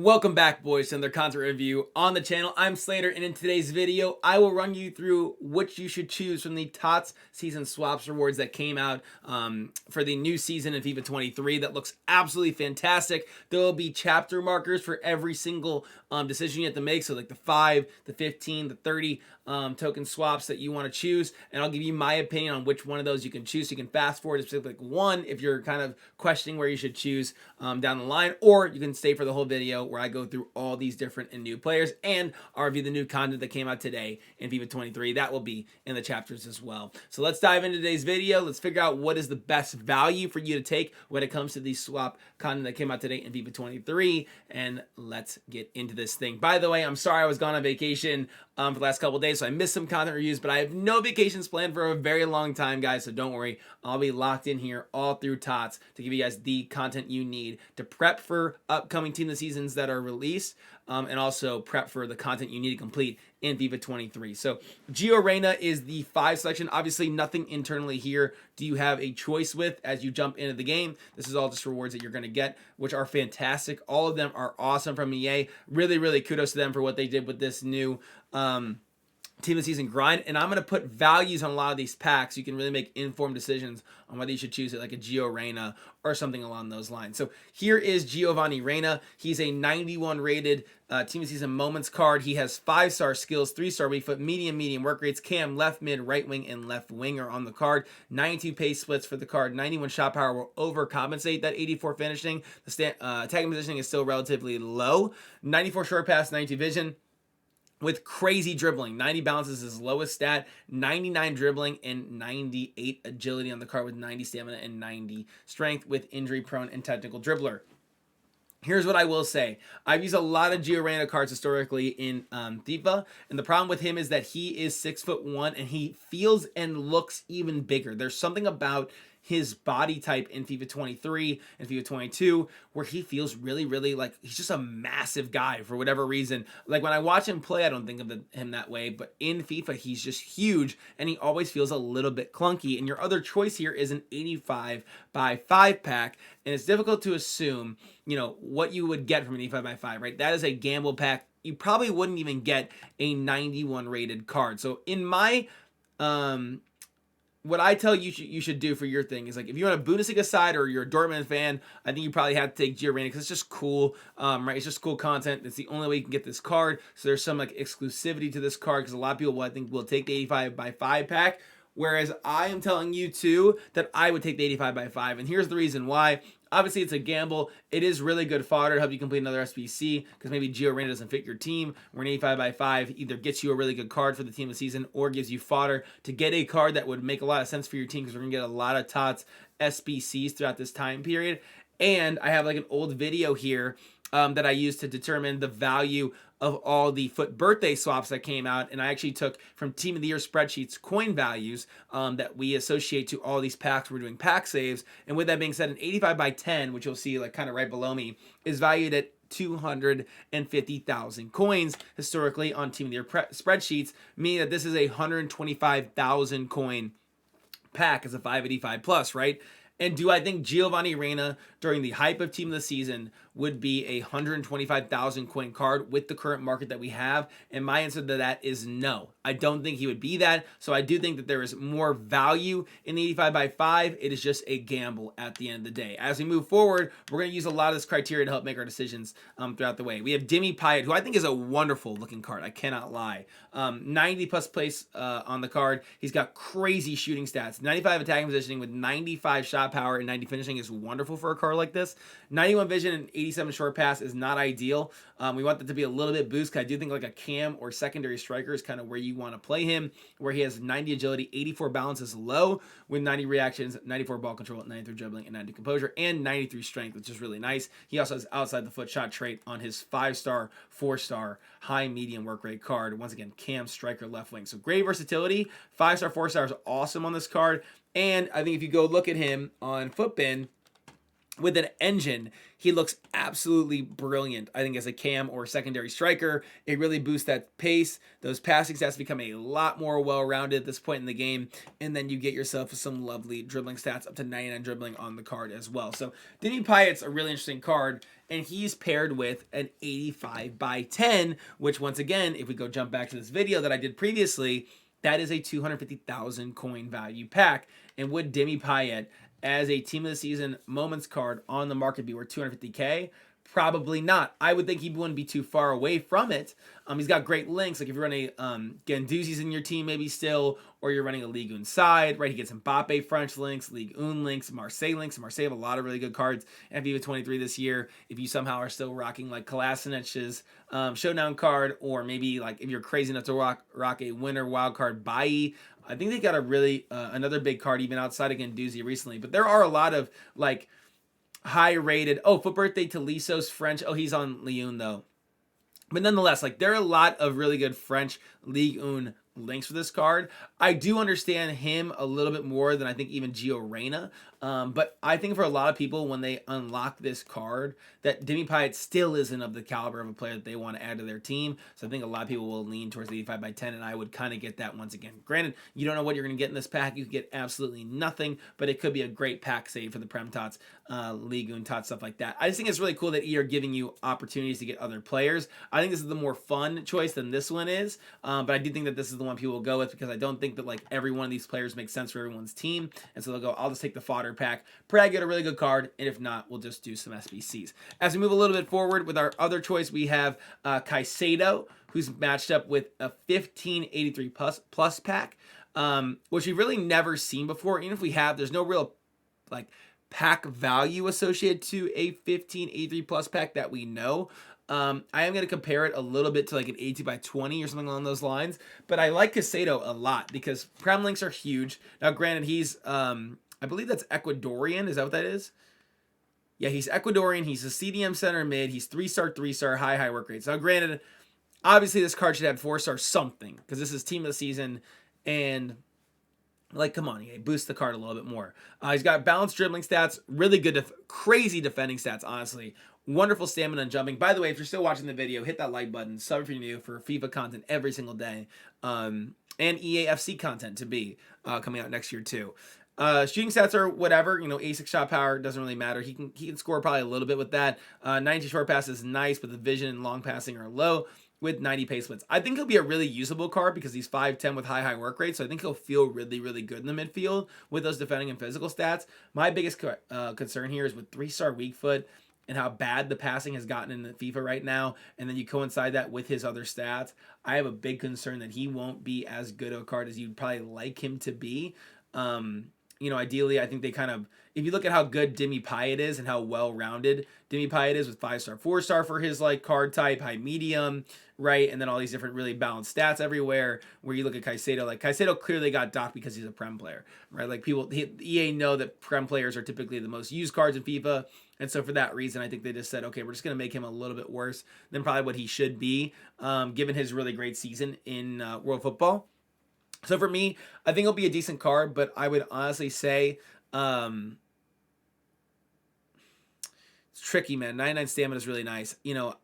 Welcome back, boys, to another content review on the channel. I'm Slater, and in today's video, I will run you through which you should choose from the TOTS Season Swaps Rewards that came out for the new season in FIFA 23. That looks absolutely fantastic. There will be chapter markers for every single decision you have to make, so like the 5, the 15, the 30 token swaps that you want to choose, and I'll give you my opinion on which one of those you can choose. So you can fast forward to specific one if you're kind of questioning where you should choose down the line, or you can stay for the whole video where I go through all these different and new players, and I'll review the new content that came out today in FIFA 23. That will be in the chapters as well. So let's dive into today's video. Let's figure out what is the best value for you to take when it comes to the swap content that came out today in FIFA 23, and let's get into this thing. By the way, I'm sorry I was gone on vacation for the last couple of days, so I missed some content reviews, but I have no vacations planned for a very long time, guys, so don't worry. I'll be locked in here all through TOTS to give you guys the content you need to prep for upcoming Team of the Seasons that are released, and also prep for the content you need to complete in FIFA 23. So Gio Reyna is the 5 selection. Obviously, nothing internally here do you have a choice with as you jump into the game. This is all just rewards that you're going to get, which are fantastic. All of them are awesome from EA. Really kudos to them for what they did with this new Team of the Season grind, and I'm going to put values on a lot of these packs so you can really make informed decisions on whether you should choose it, like a Gio Reyna or something along those lines. So here is Giovanni Reyna. He's a 91 rated Team of the Season Moments card. He has 5-star skills, 3-star weak foot, medium work rates, cam, left mid, right wing, and left wing are on the card. 92 pace splits for the card. 91 shot power will overcompensate that 84 finishing. The attacking positioning is still relatively low. 94 short pass, 92 vision, with crazy dribbling. 90 balance is his lowest stat, 99 dribbling, and 98 agility on the card, with 90 stamina and 90 strength, with injury prone and technical dribbler. Here's what I will say. I've used a lot of Gio Reyna cards historically in FIFA, and the problem with him is that he is 6'1", and he feels and looks even bigger. There's something about his body type in FIFA 23 and FIFA 22 where he feels really like he's just a massive guy for whatever reason. Like when I watch him play, I don't think of him that way, but in FIFA he's just huge and he always feels a little bit clunky. And your other choice here is an 85 by 5 pack, and it's difficult to assume, you know, what you would get from an 85 by 5, right? That is a gamble pack. You probably wouldn't even get a 91 rated card. So in my what I tell you should do for your thing is, like, if you want a Bundesliga side or you're a Dortmund fan, I think you probably have to take Gio Reyna because it's just cool, right? It's just cool content. It's the only way you can get this card. So there's some like exclusivity to this card because a lot of people, I think, will take the 85 by 5 pack. Whereas I am telling you too that I would take the 85 by 5, and here's the reason why. Obviously, it's a gamble. It is really good fodder to help you complete another SBC because maybe Gio Reyna doesn't fit your team, where an 85 by 5 either gets you a really good card for the Team of the Season or gives you fodder to get a card that would make a lot of sense for your team, because we're going to get a lot of TOTS SBCs throughout this time period. And I have like an old video here that I used to determine the value of all the FUT birthday swaps that came out, and I actually took from Team of the Year spreadsheets coin values that we associate to all these packs. We're doing pack saves, and with that being said, an 85 by 10, which you'll see like kind of right below me, is valued at 250,000 coins historically on Team of the Year spreadsheets, meaning that this is a 125,000 coin pack as a 585 plus, right? And do I think Giovanni Reyna during the hype of Team of the Season would be a 125,000 coin card with the current market that we have? And my answer to that is no. I don't think he would be that. So I do think that there is more value in the 85 by 5. It is just a gamble at the end of the day. As we move forward, we're going to use a lot of this criteria to help make our decisions throughout the way. We have Nepenthez Payet, who I think is a wonderful looking card. I cannot lie. 90 plus place on the card. He's got crazy shooting stats. 95 attacking positioning with 95 shot power and 90 finishing is wonderful for a card like this. 91 vision and 87 short pass is not ideal. We want that to be a little bit boost, because I do think like a cam or secondary striker is kind of where you want to play him, where he has 90 agility, 84 balance is low, with 90 reactions, 94 ball control, 93 dribbling, and 90 composure, and 93 strength, which is really nice. He also has outside the foot shot trait on his 5-star, 4-star, high medium work rate card. Once again, cam, striker, left wing. So great versatility. 5-star, 4-star is awesome on this card. And I think if you go look at him on Footbin with an engine, he looks absolutely brilliant. I think as a cam or secondary striker, it really boosts that pace. Those passing stats become a lot more well-rounded at this point in the game, and then you get yourself some lovely dribbling stats, up to 99 dribbling on the card as well. So Nepenthez Payet's a really interesting card, and he's paired with an 85 by 10, which once again, if we go jump back to this video that I did previously, that is a 250,000 coin value pack. And would Demi Payet as a team of the season moments card on the market be worth 250K? Probably not. I would think he wouldn't be too far away from it. He's got great links. Like if you're running Guendouzi's in your team maybe still, or you're running a Ligue 1 side, right? He gets Mbappe French links, Ligue 1 links, Marseille links. Marseille have a lot of really good cards at FIFA 23 this year. If you somehow are still rocking like Kolasinic's Showdown card, or maybe like if you're crazy enough to rock a winner wild card Bailly, I think they got a really another big card even outside of Guendouzi recently. But there are a lot of like high rated. Oh, for birthday to Lisso's French. Oh, he's on Lyon though. But nonetheless, like there are a lot of really good French Ligue 1 links for this card. I do understand him a little bit more than I think even Gio Reyna. But I think for a lot of people, when they unlock this card, that Demi Payet still isn't of the caliber of a player that they want to add to their team. So I think a lot of people will lean towards the 85 by 10, and I would kind of get that once again. Granted, you don't know what you're going to get in this pack. You could get absolutely nothing, but it could be a great pack save for the Prem Tots, Ligue 1 Tots, stuff like that. I just think it's really cool that EA are giving you opportunities to get other players. I think this is the more fun choice than this one is, but I do think that this is the one people will go with because I don't think that like every one of these players makes sense for everyone's team, and so they'll go, I'll just take the fodder pack. Pray I get a really good card, and if not, we'll just do some SBCs. As we move a little bit forward with our other choice, we have Caicedo, who's matched up with a 1583 plus pack, which we've really never seen before. Even if we have, there's no real like pack value associated to a 1583 plus pack that we know. I am going to compare it a little bit to like an 82 by 20 or something along those lines, but I like Caicedo a lot because Prem links are huge. Now, granted, he's, I believe that's Ecuadorian. Is that what that is? Yeah, he's Ecuadorian. He's a CDM center mid. He's 3-star, 3-star, high work rates. Now, granted, obviously this card should have 4-star something because this is team of the season, and like, come on, boost the card a little bit more. He's got balanced dribbling stats, really good, crazy defending stats, honestly. Wonderful stamina and jumping. By the way, if you're still watching the video, hit that like button. Sub if you're new for FIFA content every single day. And EAFC content to be coming out next year too. Shooting stats are whatever, you know, A6 shot power doesn't really matter. He can score probably a little bit with that. 90 short pass is nice, but the vision and long passing are low with 90 pace splits. I think he'll be a really usable card because he's 5'10 with high work rate, so I think he'll feel really good in the midfield with those defending and physical stats. My biggest concern here is with 3-star weak foot and how bad the passing has gotten in the FIFA right now, and then you coincide that with his other stats. I have a big concern that he won't be as good of a card as you'd probably like him to be. You know, ideally, I think they kind of, if you look at how good Demi Payet is and how well-rounded Demi Payet is with 5-star, 4-star for his like card type, high medium, right? And then all these different really balanced stats everywhere, where you look at Caicedo, like Caicedo clearly got docked because he's a Prem player, right? Like EA know that Prem players are typically the most used cards in FIFA. And so for that reason, I think they just said, okay, we're just going to make him a little bit worse than probably what he should be, given his really great season in World Football. So for me, I think it'll be a decent card, but I would honestly say it's tricky, man. 99 stamina is really nice. You know,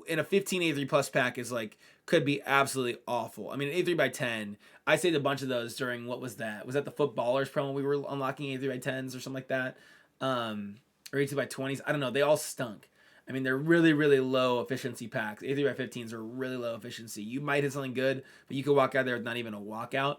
in a 1583 plus pack is like, could be absolutely awful. I mean, an 83 by 10, I saved a bunch of those during, what was that? Was that the Footballers promo? We were unlocking 83 by 10s or something like that. Or 82 by 20s. I don't know. They all stunk. I mean, they're really low efficiency packs. 83 by 15s are really low efficiency. You might hit something good, but you could walk out there with not even a walkout.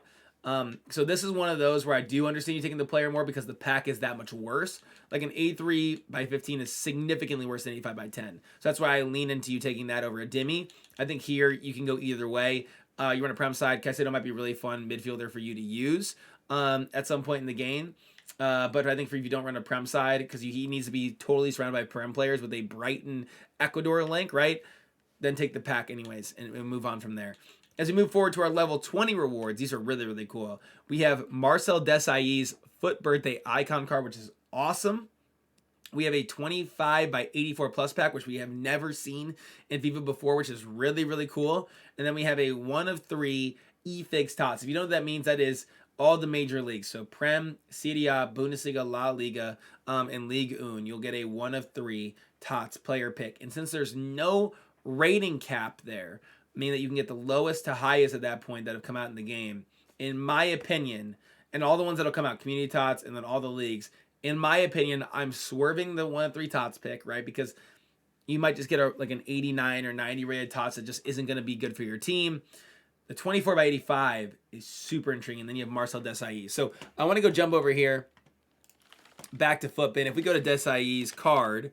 So this is one of those where I do understand you taking the player more because the pack is that much worse. Like an 83 by 15 is significantly worse than 85 by 10. So that's why I lean into you taking that over a Demi. I think here you can go either way. You run a Prem side. Caicedo might be a really fun midfielder for you to use at some point in the game. But I think if you don't run a Prem side, because he needs to be totally surrounded by Prem players with a Brighton Ecuador link, right? Then take the pack anyways and move on from there. As we move forward to our level 20 rewards, these are really cool. We have Marcel Desailly's Foot Birthday Icon card, which is awesome. We have a 25 by 84 plus pack, which we have never seen in FIFA before, which is really cool. And then we have a 1 of 3 eFigs TOTS. If you know what that means, that is all the major leagues. So Prem, Serie A, Bundesliga, La Liga, and Ligue 1. You'll get a 1 of 3 TOTS player pick. And since there's no rating cap there, meaning that you can get the lowest to highest at that point that have come out in the game, in my opinion, and all the ones that'll come out, Community TOTS, and then all the leagues, in my opinion, I'm swerving the 1 of 3 TOTS pick, right? Because you might just get like an 89 or 90 rated TOTS that just isn't going to be good for your team. The 24 by 85 is super intriguing. Then you have Marcel Desailly. So I want to go jump over here back to FUTBIN. If we go to Desailly's card,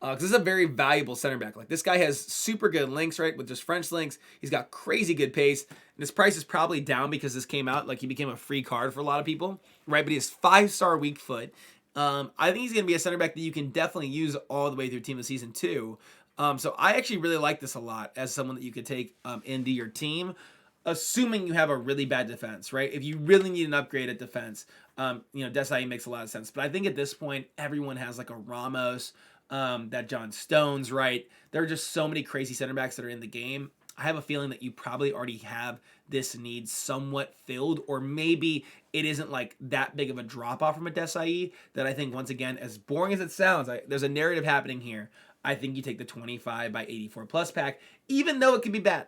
because this is a very valuable center back. Like, this guy has super good links, right, with just French links. He's got crazy good pace, and his price is probably down because this came out. Like, he became a free card for a lot of people, right? But he has 5-star weak foot. I think he's going to be a center back that you can definitely use all the way through Team of the Season 2. So I actually really like this a lot as someone that you could take into your team, assuming you have a really bad defense, right? If you really need an upgrade at defense, Desailly makes a lot of sense. But I think at this point, everyone has like a Ramos, that John Stones, right? There are just so many crazy center backs that are in the game. I have a feeling that you probably already have this need somewhat filled, or maybe it isn't like that big of a drop off from a Desailly that I think, once again, as boring as it sounds, there's a narrative happening here. I think you take the 25 by 84 plus pack, even though it can be bad.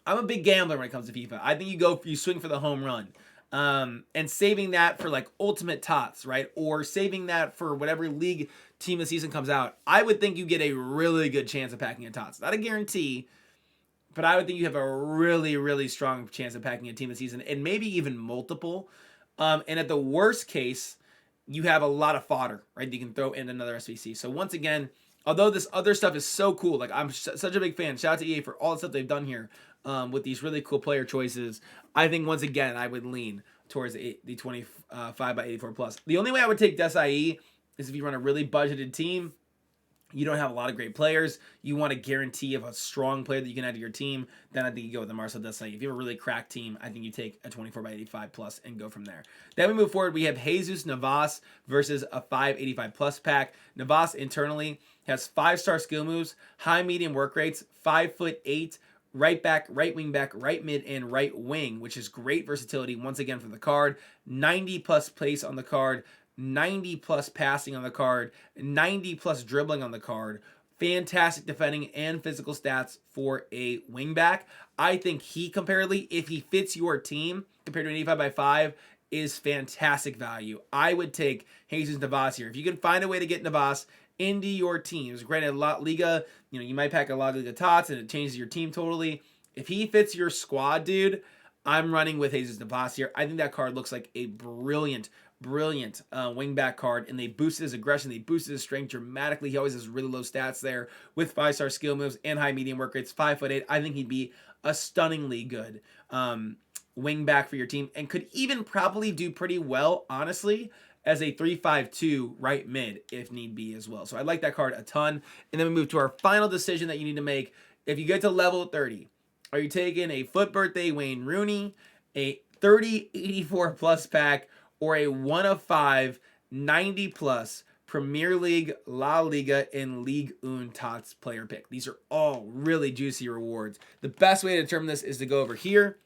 I'm a big gambler when it comes to FIFA. I think you swing for the home run. And saving that for like ultimate TOTS, right? Or saving that for whatever league team of the season comes out. I would think you get a really good chance of packing a TOTS. Not a guarantee, but I would think you have a really, really strong chance of packing a team of the season, and maybe even multiple. And at the worst case, you have a lot of fodder, right? You can throw in another SBC. So once again, although this other stuff is so cool, like I'm such a big fan. Shout out to EA for all the stuff they've done here with these really cool player choices. I think, once again, I would lean towards the 25 by 84 plus. The only way I would take Desailly is if you run a really budgeted team. You don't have a lot of great players. You want a guarantee of a strong player that you can add to your team. Then I think you go with the Marcel Desailly. If you have a really cracked team, I think you take a 24 by 85 plus and go from there. Then we move forward. We have Jesus Navas versus a 585 plus pack. Navas internally has 5-star skill moves, high medium work rates, 5'8", right back, right wing back, right mid, and right wing, which is great versatility once again for the card. 90 plus pace on the card, 90 plus passing on the card, 90 plus dribbling on the card. Fantastic defending and physical stats for a wingback. I think he, comparatively, if he fits your team compared to an 85 by 5, is fantastic value. I would take Jesus Navas here. If you can find a way to get Navas into your teams, granted, La Liga, you might pack a La Liga TOTS and it changes your team totally. If he fits your squad, dude, I'm running with Jesus Navas here. I think that card looks like a brilliant wingback card, and they boosted his aggression, they boosted his strength dramatically. He always has really low stats there with 5-star skill moves and high medium work rates. 5'8". I think he'd be a stunningly good wingback for your team, and could even probably do pretty well, honestly, as a 3-5-2 right mid if need be as well. So I like that card a ton. And then we move to our final decision that you need to make. If you get to level 30, are you taking a foot birthday Wayne Rooney, a 30-84 plus pack, or a 1 of 5 90 plus Premier League, La Liga, and Ligue 1 TOTS player pick? These are all really juicy rewards. The best way to determine this is to go over here,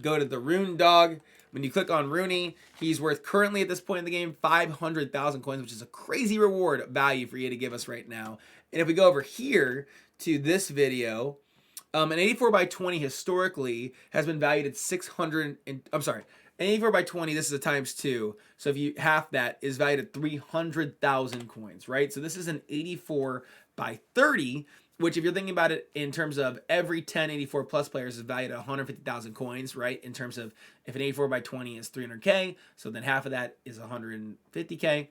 go to the Rooney dog. When you click on Rooney, he's worth currently at this point in the game 500,000 coins, which is a crazy reward value for you to give us right now. And if we go over here to this video, an 84 by 20 historically has been valued at 600. I'm sorry. An 84 by 20, this is a times 2. So if you half that, is valued at 300,000 coins, right? So this is an 84 by 30, which, if you're thinking about it in terms of every 10 84 plus players, is valued at 150,000 coins, right? In terms of if an 84 by 20 is 300K, so then half of that is 150K,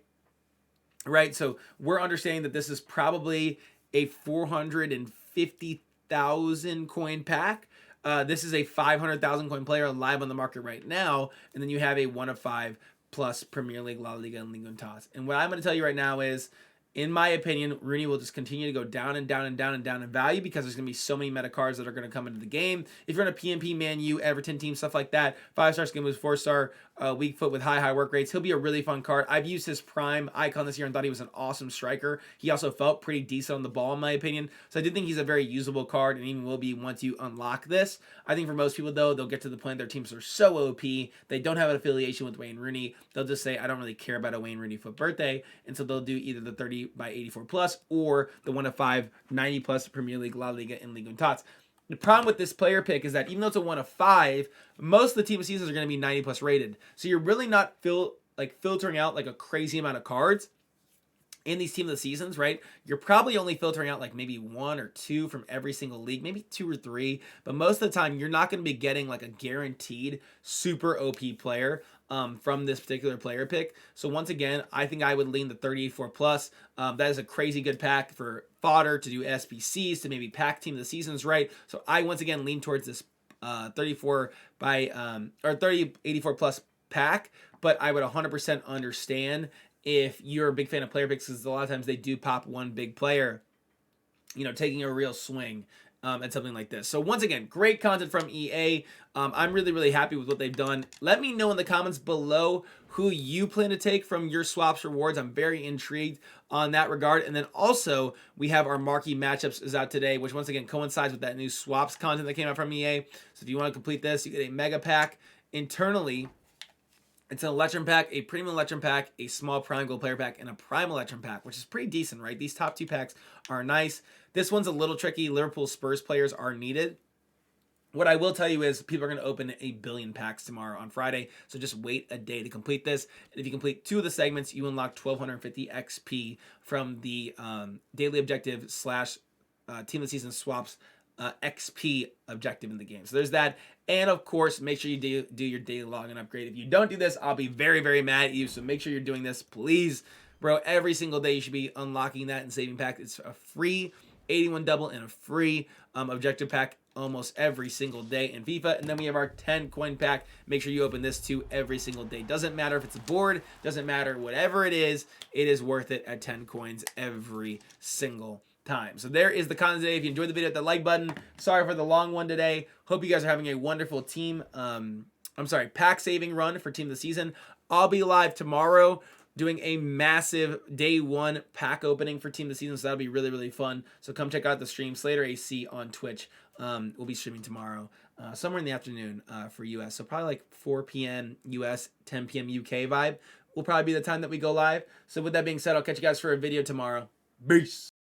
right? So we're understanding that this is probably a 450,000 coin pack. This is a 500,000 coin player live on the market right now, and then you have a 1 of 5 plus Premier League, La Liga, and Ligue 1 TOTS. And what I'm going to tell you right now is, in my opinion, Rooney will just continue to go down and down and down and down in value because there's going to be so many meta cards that are going to come into the game. If you're in a PMP, Man U, Everton team, stuff like that, 5-star skill moves, 4-star weak foot with high work rates, he'll be a really fun card. I've used his prime icon this year and thought he was an awesome striker. He also felt pretty decent on the ball, in my opinion. So I do think he's a very usable card, and even will be once you unlock this. I think for most people, though, they'll get to the point their teams are so OP, they don't have an affiliation with Wayne Rooney. They'll just say, I don't really care about a Wayne Rooney foot birthday, and so they'll do either the 30 by 84 plus or the 1 of 5 90 plus Premier League, La Liga, and Ligue 1 TOTS. The problem with this player pick is that even though it's a 1 of 5, most of the team of seasons are going to be 90 plus rated. So you're really not filtering out like a crazy amount of cards. in these team of the seasons, right, you're probably only filtering out like maybe 1 or 2 from every single league, maybe 2 or 3, but most of the time you're not going to be getting like a guaranteed super OP player from this particular player pick. So once again, I think I would lean the 38.4 plus. That is a crazy good pack for fodder to do SBCs, to maybe pack team of the seasons, right? So I once again lean towards this 34 by or 3084 plus pack, but I would 100% understand if you're a big fan of player picks, because a lot of times they do pop one big player, you know, taking a real swing at something like this. So once again, great content from EA. I'm really, really happy with what they've done. Let me know in the comments below who you plan to take from your swaps rewards. I'm very intrigued on that regard. And then also, we have our marquee matchups is out today, which once again coincides with that new swaps content that came out from EA. So if you want to complete this, you get a mega pack internally. It's an Electrum pack, a premium Electrum pack, a small prime gold player pack, and a prime Electrum pack, which is pretty decent, right? These top 2 packs are nice. This one's a little tricky. Liverpool Spurs players are needed. What I will tell you is people are going to open 1 billion packs tomorrow on Friday, so just wait a day to complete this. And if you complete 2 of the segments, you unlock 1,250 XP from the daily objective / team of the season swaps XP objective in the game. So there's that. And of course, make sure you do your daily login upgrade. If you don't do this, I'll be very, very mad at you. So make sure you're doing this, please. Bro, every single day you should be unlocking that and saving pack. It's a free 81 double and a free objective pack almost every single day in FIFA. And then we have our 10 coin pack. Make sure you open this too every single day. Doesn't matter if it's a board, doesn't matter whatever it is worth it at 10 coins every single time. So there is the content today. If you enjoyed the video, hit that like button. Sorry for the long one today. Hope you guys are having a wonderful pack saving run for team of the season. I'll be live tomorrow doing a massive day 1 pack opening for team of the season, so that'll be really, really fun. So come check out the stream, SlaterAC on Twitch. We'll be streaming tomorrow, somewhere in the afternoon for US. So probably like 4 p.m. US, 10 p.m. UK vibe will probably be the time that we go live. So with that being said, I'll catch you guys for a video tomorrow. Peace.